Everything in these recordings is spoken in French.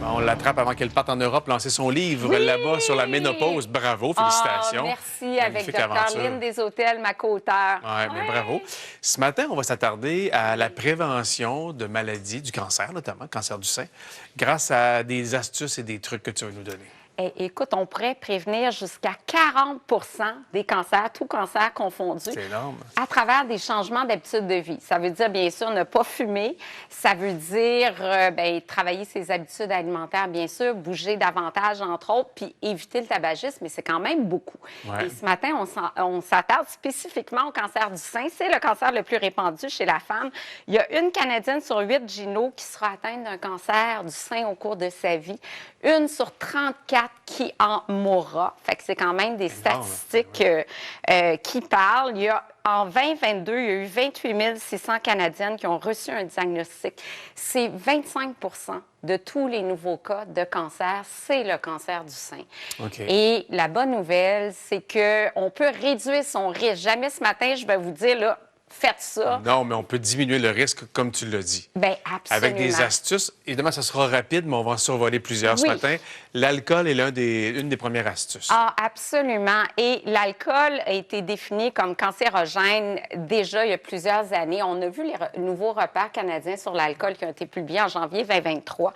On l'attrape avant qu'elle parte en Europe, lancer son livre Oui! là-bas sur la ménopause. Bravo, félicitations. Merci, avec Magnifique Dr. aventure. Lynn Desautels, ma co-auteure. Oui, mais bravo. Ce matin, on va s'attarder à la prévention de maladies, du cancer notamment, cancer du sein, grâce à des astuces et des trucs que tu vas nous donner. Écoute, on pourrait prévenir jusqu'à 40 des cancers, tout cancer confondu, C'est énorme. à travers des changements d'habitude de vie. Ça veut dire, bien sûr, ne pas fumer. Ça veut dire travailler ses habitudes alimentaires, bien sûr, bouger davantage, entre autres, puis éviter le tabagisme, mais c'est quand même beaucoup. Ouais. Et ce matin, on s'attarde spécifiquement au cancer du sein. C'est le cancer le plus répandu chez la femme. Il y a une Canadienne sur 8, Gino, qui sera atteinte d'un cancer du sein au cours de sa vie. Une sur 34 qui en mourra. Fait que c'est quand même des statistiques qui parlent. Il y a, en 2022, il y a eu 28 600 Canadiennes qui ont reçu un diagnostic. C'est 25 de tous les nouveaux cas de cancer, c'est le cancer du sein. OK. Et la bonne nouvelle, c'est qu'on peut réduire son risque. Jamais ce matin, je vais vous dire, là, faites ça. Non, mais on peut diminuer le risque, comme tu l'as dit. Bien, absolument. Avec des astuces. Évidemment, ça sera rapide, mais on va en survoler plusieurs ce matin. L'alcool est une des premières astuces. Ah, absolument. Et l'alcool a été défini comme cancérogène déjà il y a plusieurs années. On a vu les nouveaux repères canadiens sur l'alcool qui ont été publiés en janvier 2023.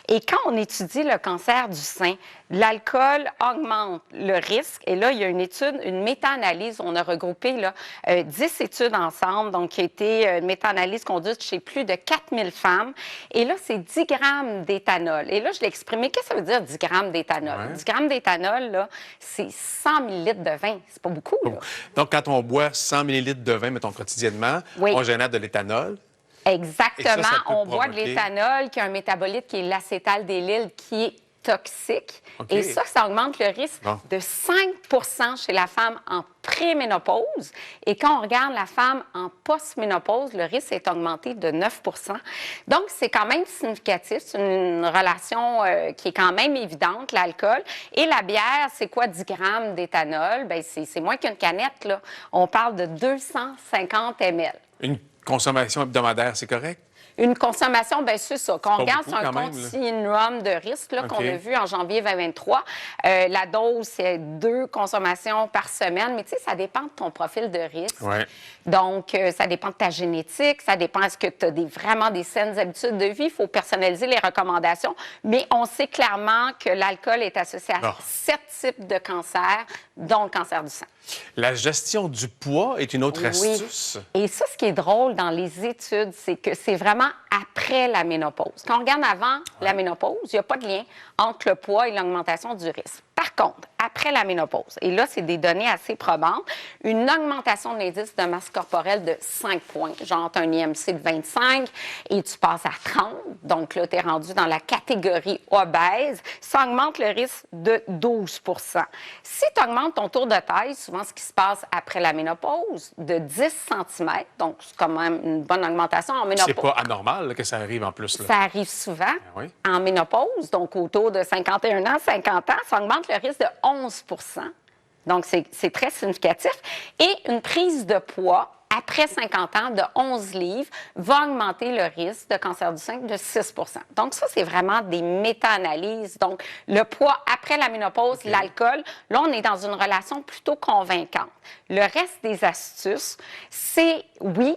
Et quand on étudie le cancer du sein, l'alcool augmente le risque. Et là, il y a une étude, une méta-analyse. On a regroupé là, 10 études ensemble, donc qui a été une méta-analyse conduite chez plus de 4000 femmes. Et là, c'est 10 grammes d'éthanol. Et là, je l'ai exprimé. Qu'est-ce que ça veut dire 10 grammes d'éthanol? Ouais. 10 grammes d'éthanol, là, c'est 100 millilitres de vin. C'est pas beaucoup, là. Donc, quand on boit 100 ml de vin, mettons, quotidiennement, on génère de l'éthanol. Exactement. Et ça peut on boit de provoquer... l'éthanol, qui est un métabolite qui est l'acétaldélyl, qui est toxique. OK. Et ça augmente le risque de 5 chez la femme en préménopause. Et quand on regarde la femme en postménopause, le risque est augmenté de 9 Donc, c'est quand même significatif. C'est une relation qui est quand même évidente, l'alcool. Et la bière, c'est quoi 10 grammes d'éthanol? Bien, c'est moins qu'une canette, là. On parle de 250 ml. Une consommation hebdomadaire, c'est correct? Une consommation, bien, c'est ça. Quand on regarde, c'est un même, continuum de risque qu'on a vu en janvier 2023. La dose, c'est 2 consommations par semaine, mais tu sais, ça dépend de ton profil de risque. Ouais. Donc, ça dépend de ta génétique, ça dépend est-ce que tu as vraiment des saines habitudes de vie. Il faut personnaliser les recommandations, mais on sait clairement que l'alcool est associé à 7 types de cancers, dont le cancer du sein. La gestion du poids est une autre astuce. Et ça, ce qui est drôle dans les études, c'est que c'est vraiment après la ménopause. Quand on regarde avant la ménopause, il n'y a pas de lien entre le poids et l'augmentation du risque. Par contre, après la ménopause, et là, c'est des données assez probantes, une augmentation de l'indice de masse corporelle de 5 points. Genre, tu as un IMC de 25 et tu passes à 30. Donc là, tu es rendu dans la catégorie obèse. Ça augmente le risque de 12 Si tu augmentes ton tour de taille, souvent ce qui se passe après la ménopause, de 10 cm, donc c'est quand même une bonne augmentation en ménopause. C'est pas anormal là, que ça arrive en plus. Là. Ça arrive souvent en ménopause, donc autour de 51 ans, 50 ans, ça augmente le risque de 11 Donc, c'est très significatif. Et une prise de poids après 50 ans de 11 livres va augmenter le risque de cancer du sein de 6 Donc, ça, c'est vraiment des méta-analyses. Donc, le poids après la ménopause, l'alcool, là, on est dans une relation plutôt convaincante. Le reste des astuces, c'est,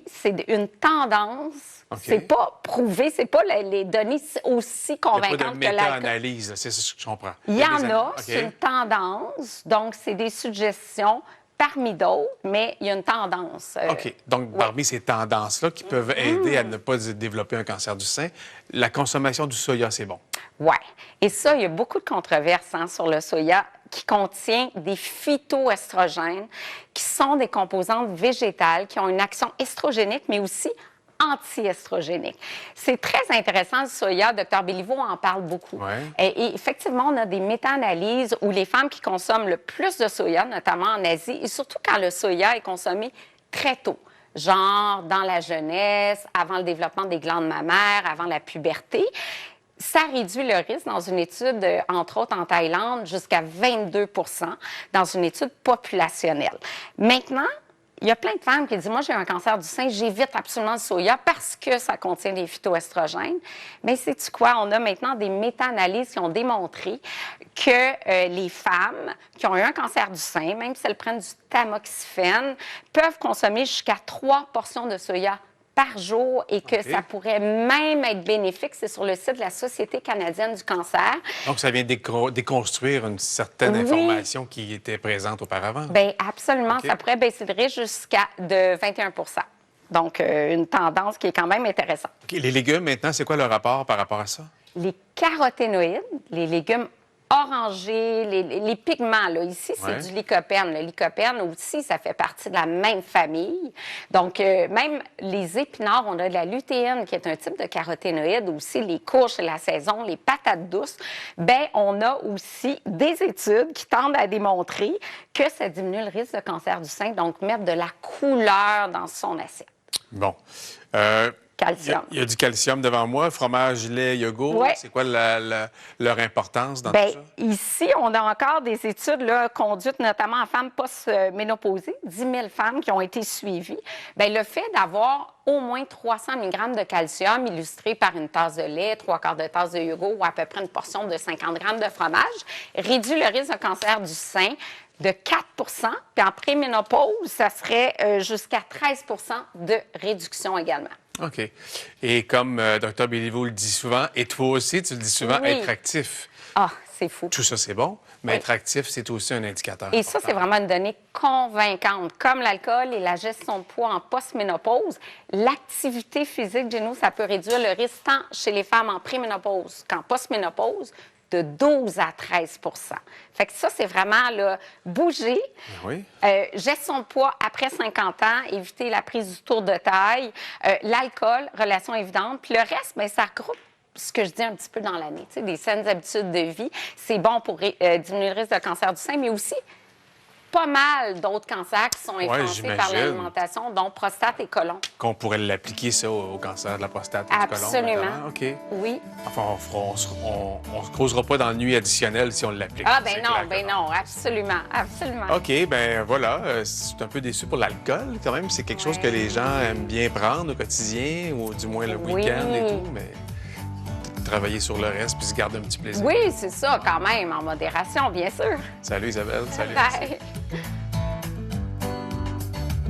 c'est une tendance. C'est pas prouvé, c'est pas les données aussi convaincantes que l'alcool. Il n'y a pas de méta-analyse, c'est ce que je comprends. Il y en a, c'est une tendance. Donc, c'est des suggestions parmi d'autres, mais il y a une tendance. OK. Donc, parmi ces tendances-là qui peuvent aider à ne pas développer un cancer du sein, la consommation du soya, c'est bon. Oui. Et ça, il y a beaucoup de controverses sur le soya qui contient des phytoestrogènes, qui sont des composantes végétales qui ont une action estrogénique, mais aussi anti-estrogénique. C'est très intéressant, le soya. Dr. Béliveau en parle beaucoup. Et effectivement, on a des méta-analyses où les femmes qui consomment le plus de soya, notamment en Asie, et surtout quand le soya est consommé très tôt, genre dans la jeunesse, avant le développement des glandes mammaires, avant la puberté, ça réduit le risque dans une étude, entre autres en Thaïlande, jusqu'à 22 dans une étude populationnelle. Maintenant, il y a plein de femmes qui disent, moi, j'ai un cancer du sein, j'évite absolument le soya parce que ça contient des phytoestrogènes. Mais sais-tu quoi? On a maintenant des méta-analyses qui ont démontré que les femmes qui ont eu un cancer du sein, même si elles prennent du tamoxifène, peuvent consommer jusqu'à 3 portions de soya par jour et que ça pourrait même être bénéfique. C'est sur le site de la Société canadienne du cancer. Donc, ça vient déconstruire une certaine information qui était présente auparavant. Bien, absolument. Ça pourrait baisser le risque jusqu'à de 21 Donc, une tendance qui est quand même intéressante. Les légumes, maintenant, c'est quoi le rapport par rapport à ça? Les caroténoïdes, les légumes orangés, les pigments, là, ici, c'est du lycopène. Le lycopène aussi, ça fait partie de la même famille. Donc, même les épinards, on a de la lutéine, qui est un type de caroténoïde, aussi les courges de la saison, les patates douces. Bien, on a aussi des études qui tendent à démontrer que ça diminue le risque de cancer du sein, donc mettre de la couleur dans son assiette. Bon. Calcium. Il y a du calcium devant moi. Fromage, lait, yogourt. Ouais. C'est quoi leur importance dans Bien, tout ça? ici, on a encore des études là, conduites notamment en femmes post-ménopausées, 10 000 femmes qui ont été suivies. Bien, le fait d'avoir au moins 300 mg de calcium illustré par une tasse de lait, 3/4 de tasse de yogourt ou à peu près une portion de 50 g de fromage réduit le risque de cancer du sein de 4 puis en préménopause, ça serait jusqu'à 13 de réduction également. OK. Et comme Dr. Béliveau le dit souvent, et toi aussi, tu le dis souvent, être actif. Ah, c'est fou. Tout ça, c'est bon, mais être actif, c'est aussi un indicateur. Et ça, c'est vraiment une donnée convaincante. Comme l'alcool et la gestion de poids en post-ménopause, l'activité physique, Gino, ça peut réduire le risque tant chez les femmes en préménopause qu'en post-ménopause de 12 à 13 Fait que ça, c'est vraiment là, bouger. Oui. Gestion de poids après 50 ans, éviter la prise du tour de taille, l'alcool, relation évidente. Puis le reste, bien, ça regroupe ce que je dis un petit peu dans l'année, tu sais, des saines habitudes de vie. C'est bon pour diminuer le risque de cancer du sein, mais aussi pas mal d'autres cancers qui sont influencés par l'alimentation, dont prostate et côlon. Qu'on pourrait l'appliquer, ça, au cancer de la prostate et Absolument. du côlon. OK. Oui. Enfin, on se causera pas d'ennui additionnel si on l'applique. Ah, ben non, absolument, absolument. OK, ben voilà. C'est un peu déçu pour l'alcool, quand même. C'est quelque chose que les gens aiment bien prendre au quotidien, ou du moins le week-end et tout, mais travailler sur le reste puis se garder un petit plaisir. Oui, c'est ça, quand même, en modération, bien sûr. Salut Isabelle. Salut. Bye.